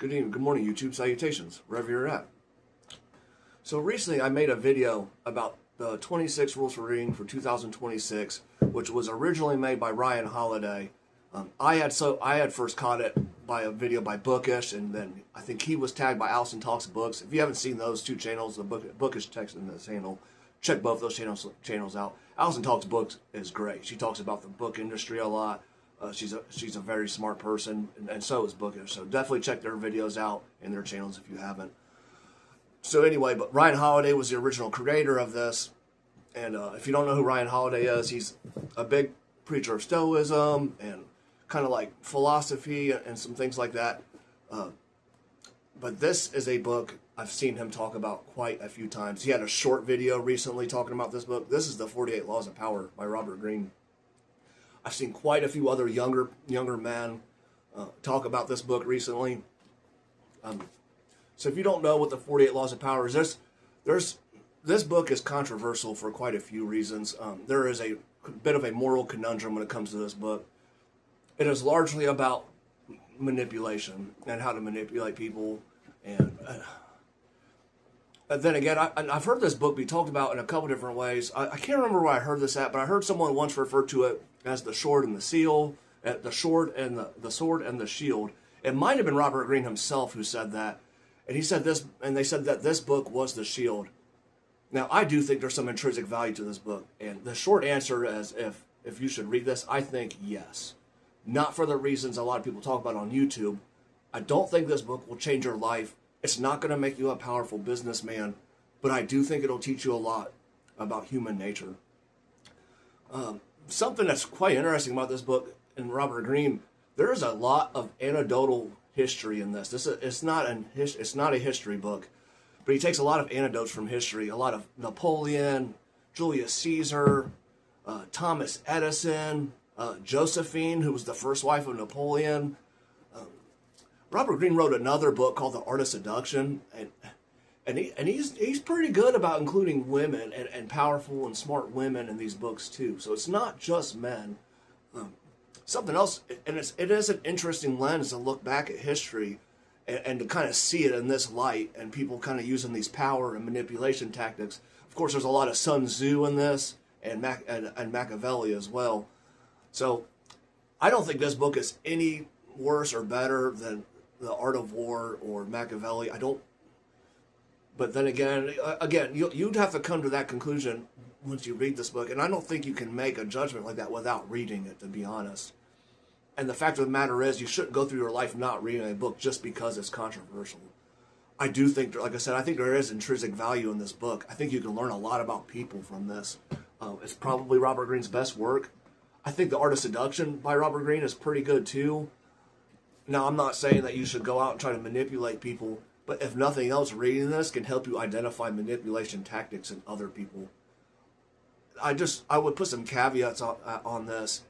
Good evening, good morning, YouTube. Salutations, wherever you're at. So recently I made a video about the 26 rules for reading for 2026, which was originally made by Ryan Holiday. I had first caught it by a video by Bookish, and then I think he was tagged by Allison Talks Books. If you haven't seen those two channels, the Bookish text in this channel, check both those channels out. Allison Talks Books is great. She talks about the book industry a lot. She's a very smart person, and so is Bookish. So definitely check their videos out in their channels if you haven't. So anyway, but Ryan Holiday was the original creator of this. And if you don't know who Ryan Holiday is, he's a big preacher of Stoicism and kind of like philosophy and some things like that. But this is a book I've seen him talk about quite a few times. He had a short video recently talking about this book. This is The 48 Laws of Power by Robert Greene. I've seen quite a few other younger men talk about this book recently. So if you don't know what the 48 Laws of Power is, this book is controversial for quite a few reasons. There is a bit of a moral conundrum when it comes to this book. It is largely about manipulation and how to manipulate people. And then again, I've heard this book be talked about in a couple different ways. I can't remember where I heard this at, but I heard someone once refer to it as the sword and the seal, the sword and the sword and the shield. It might have been Robert Greene himself who said that. And he said this, and they said that this book was the shield. Now, I do think there's some intrinsic value to this book. And the short answer is if you should read this, I think yes. Not for the reasons a lot of people talk about on YouTube. I don't think this book will change your life. It's not going to make you a powerful businessman, but I do think it'll teach you a lot about human nature. Something that's quite interesting about this book and Robert Greene, there is a lot of anecdotal history in this. It's not a history book, but he takes a lot of anecdotes from history, a lot of Napoleon, Julius Caesar, Thomas Edison, Josephine, who was the first wife of Napoleon. Robert Greene wrote another book called The Art of Seduction, and he's pretty good about including women and powerful and smart women in these books too. So it's not just men. Something else, and it is an interesting lens to look back at history and to kind of see it in this light, and people kind of using these power and manipulation tactics. Of course, there's a lot of Sun Tzu in this and Machiavelli as well. So I don't think this book is any worse or better than The Art of War or Machiavelli. I don't. But then again, you'd have to come to that conclusion once you read this book. And I don't think you can make a judgment like that without reading it, to be honest. And the fact of the matter is, you shouldn't go through your life not reading a book just because it's controversial. I do think, like I said, I think there is intrinsic value in this book. I think you can learn a lot about people from this. It's probably Robert Greene's best work. I think The Art of Seduction by Robert Greene is pretty good too. Now, I'm not saying that you should go out and try to manipulate people, but if nothing else, reading this can help you identify manipulation tactics in other people. I would put some caveats on this.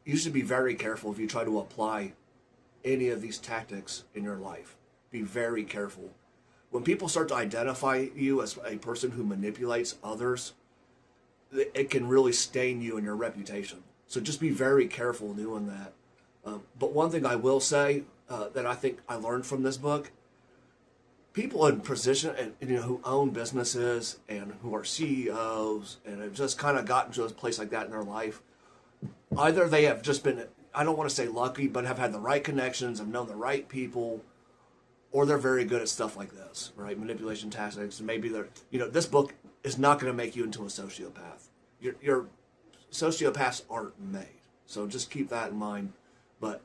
You should be very careful if you try to apply any of these tactics in your life. Be very careful. When people start to identify you as a person who manipulates others, it can really stain you and your reputation. So just be very careful doing that. But one thing I will say that I think I learned from this book, people in position and who own businesses and who are CEOs and have just kind of gotten to a place like that in their life, either they have just been, I don't want to say lucky, but have had the right connections, have known the right people, or they're very good at stuff like this, right? Manipulation tactics. And maybe this book is not going to make you into a sociopath. Your sociopaths aren't made. So just keep that in mind. But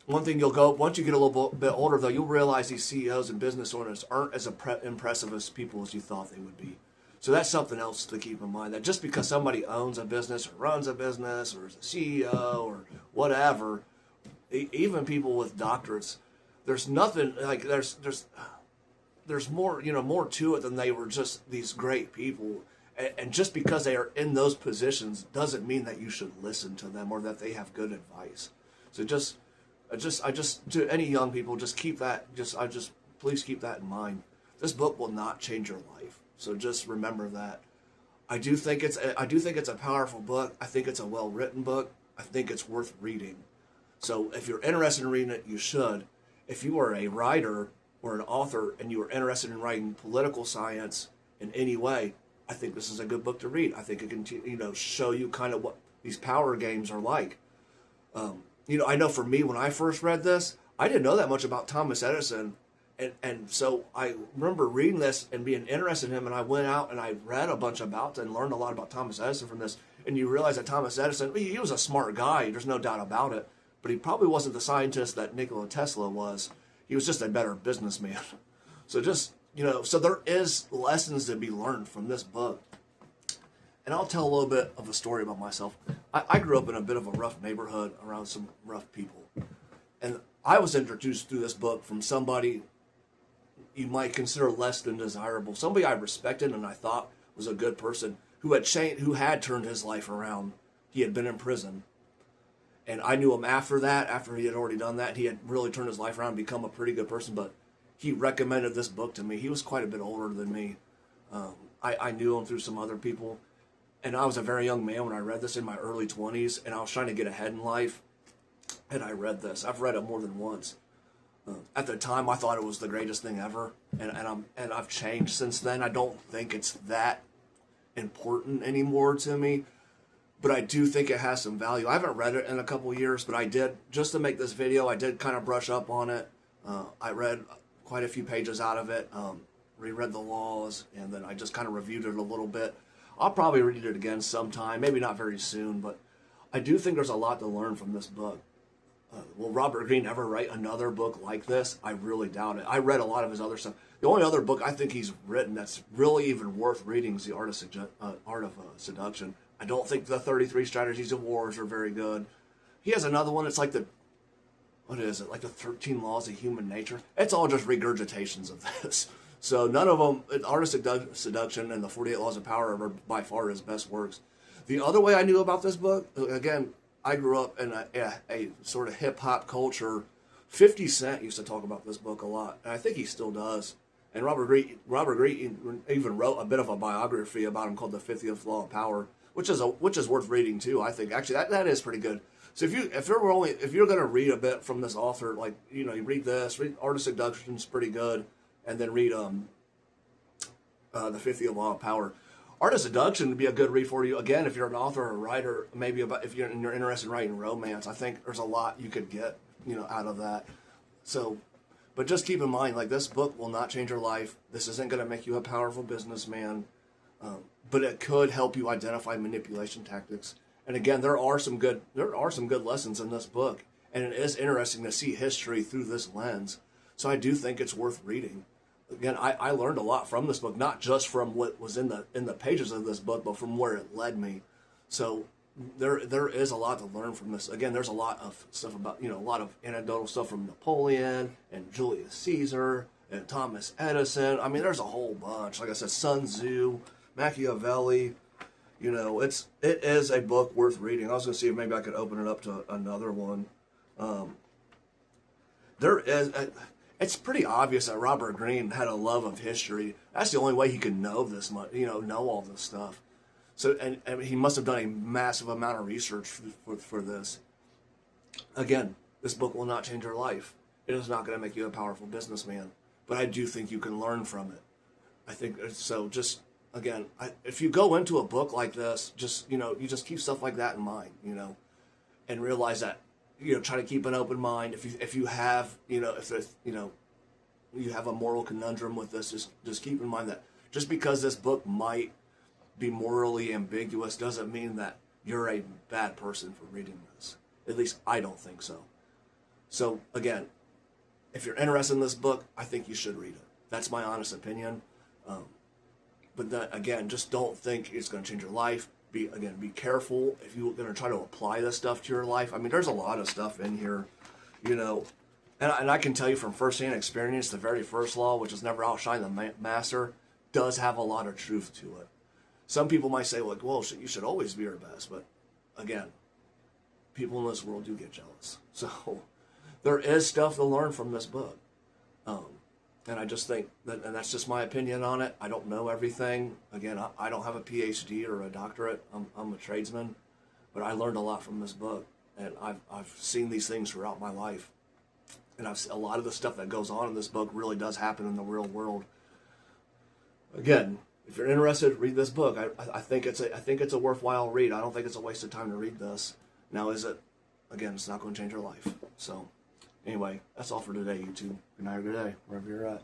one thing once you get a little bit older, though, you'll realize these CEOs and business owners aren't as impressive as people as you thought they would be. So that's something else to keep in mind, that just because somebody owns a business or runs a business or is a CEO or whatever, even people with doctorates, there's nothing like there's more, more to it than they were just these great people. And just because they are in those positions doesn't mean that you should listen to them or that they have good advice. So to any young people, just keep that. Please keep that in mind. This book will not change your life. So just remember that. I do think it's a powerful book. I think it's a well written book. I think it's worth reading. So if you're interested in reading it, you should. if you are a writer or an author and you are interested in writing political science in any way, I think this is a good book to read. I think it can, show you kind of what these power games are like. I know for me, when I first read this, I didn't know that much about Thomas Edison. And so I remember reading this and being interested in him, and I went out and I read a bunch about it and learned a lot about Thomas Edison from this. And you realize that Thomas Edison, he was a smart guy, there's no doubt about it, but he probably wasn't the scientist that Nikola Tesla was. He was just a better businessman. So so there is lessons to be learned from this book. And I'll tell a little bit of a story about myself. I grew up in a bit of a rough neighborhood around some rough people. And I was introduced through this book from somebody you might consider less than desirable, somebody I respected and I thought was a good person who had turned his life around. He had been in prison. And I knew him after that, after he had already done that. He had really turned his life around and become a pretty good person, but he recommended this book to me. He was quite a bit older than me. I knew him through some other people. And I was a very young man when I read this, in my early 20s, and I was trying to get ahead in life. And I read this. I've read it more than once. At the time, I thought it was the greatest thing ever, and I've changed since then. I don't think it's that important anymore to me, but I do think it has some value. I haven't read it in a couple years, but I did, just to make this video, I did kind of brush up on it. I read quite a few pages out of it, reread the laws, and then I just kind of reviewed it a little bit. I'll probably read it again sometime, maybe not very soon, but I do think there's a lot to learn from this book. Will Robert Greene ever write another book like this? I really doubt it. I read a lot of his other stuff. The only other book I think he's written that's really even worth reading is The Art of Seduction. I don't think the 33 Strategies of Wars are very good. He has another one. It's like what is it? Like the 13 Laws of Human Nature. It's all just regurgitations of this. So none of them, Art of Seduction and the 48 Laws of Power are by far his best works. The other way I knew about this book, again, I grew up in a sort of hip-hop culture. 50 Cent used to talk about this book a lot, and I think he still does. And Robert Greene even wrote a bit of a biography about him called The 50th Law of Power, which is worth reading too, I think. Actually, that is pretty good. So if you're going to read a bit from this author, like, you read this, read Art of Seduction is pretty good, and then read The 50th Law of Power. Art of Seduction would be a good read for you. Again, if you're an author or a writer, maybe if you're interested in writing romance, I think there's a lot you could get, out of that. So, but just keep in mind, like, this book will not change your life. This isn't going to make you a powerful businessman, but it could help you identify manipulation tactics. And again, there are some good lessons in this book, and it is interesting to see history through this lens. So I do think it's worth reading. Again, I learned a lot from this book, not just from what was in the pages of this book, but from where it led me. So there is a lot to learn from this. Again, there's a lot of stuff about, a lot of anecdotal stuff from Napoleon and Julius Caesar and Thomas Edison. I mean, there's a whole bunch. Like I said, Sun Tzu, Machiavelli. It is a book worth reading. I was going to see if maybe I could open it up to another one. It's pretty obvious that Robert Greene had a love of history. That's the only way he could know this much, know all this stuff. So, and he must have done a massive amount of research for this. Again, this book will not change your life. It is not going to make you a powerful businessman, but I do think you can learn from it. I think so. Just again, if you go into a book like this, just you just keep stuff like that in mind, and realize that. Try to keep an open mind. If you have, if there's, you have a moral conundrum with this, just keep in mind that just because this book might be morally ambiguous doesn't mean that you're a bad person for reading this. At least I don't think so. So again, if you're interested in this book, I think you should read it. That's my honest opinion. But again, just don't think it's going to change your life. Be careful if you're going to try to apply this stuff to your life. I mean, there's a lot of stuff in here, and I can tell you from firsthand experience, the very first law, which is never outshine the master, does have a lot of truth to it. Some people might say, like, well, you should always be your best. But again, people in this world do get jealous. So there is stuff to learn from this book. And I just think that, and that's just my opinion on it. I don't know everything. Again, I don't have a PhD or a doctorate. I'm a tradesman, but I learned a lot from this book, and I've seen these things throughout my life. And a lot of the stuff that goes on in this book really does happen in the real world. Again, if you're interested, read this book. I think it's a worthwhile read. I don't think it's a waste of time to read this. Now, is it? Again, it's not going to change your life. So, anyway, that's all for today, YouTube. Good night or good day, wherever you're at.